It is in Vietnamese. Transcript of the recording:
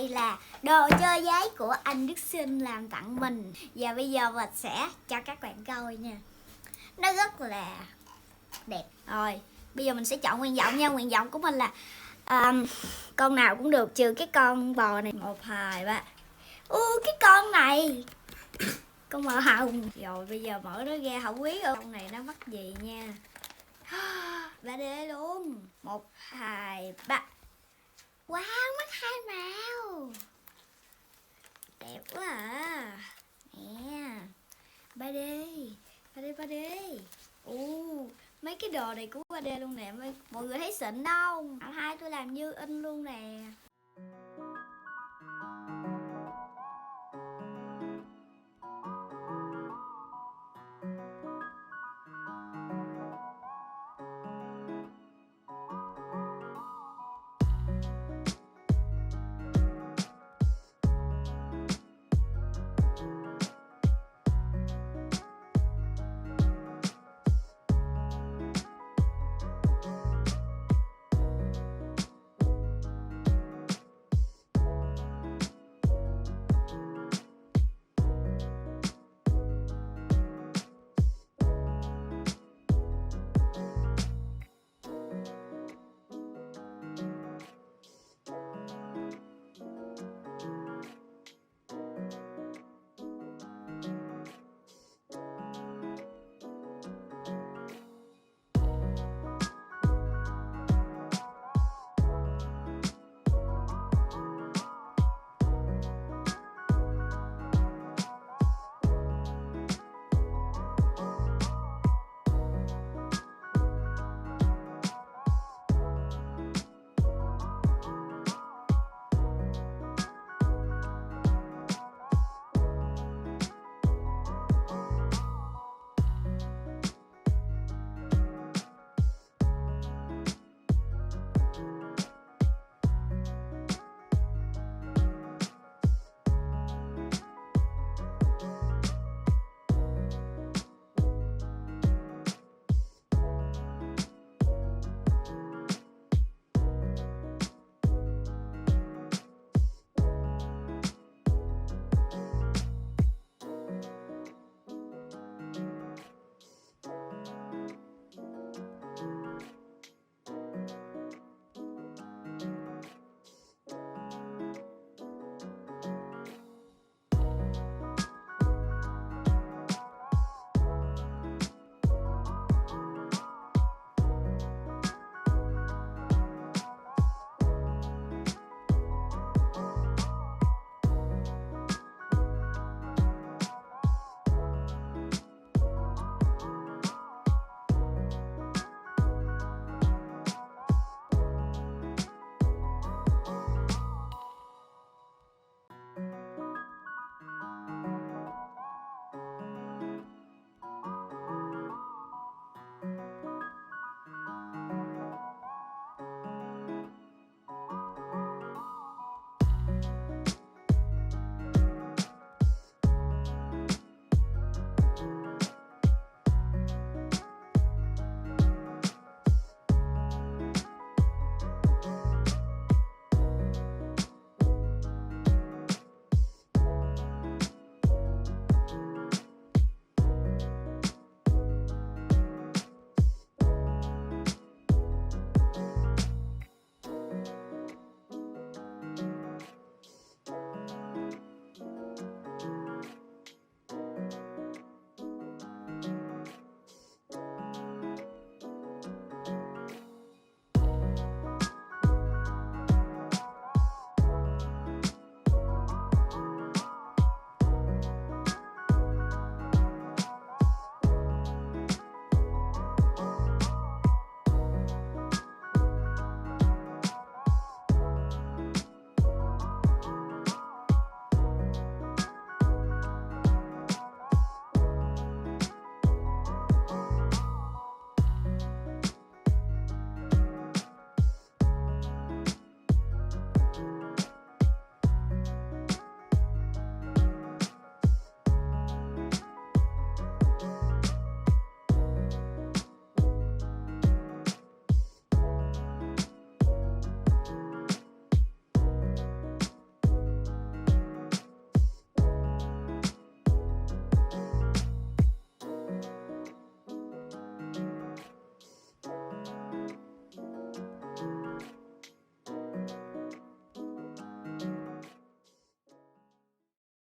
đây là đồ chơi giấy của anh Đức Sinh làm tặng mình. Và bây giờ mình sẽ cho các bạn coi nha. Nó rất là đẹp. Rồi, bây giờ mình sẽ chọn nguyện vọng nha. Nguyện vọng của mình là con nào cũng được trừ cái con bò này. 1, 2, 3. Cái con này con màu hồng. Rồi bây giờ mở nó ra, không biết ở trong này nó mắc gì nha. 3D luôn. 1, 2, 3. Wow, mắt 2 màu. Đẹp quá à. Nè, 3D. 3D. Mấy cái đồ này cũng 3D luôn nè. Mọi người thấy xịn đâu. Hai tôi làm như in luôn nè.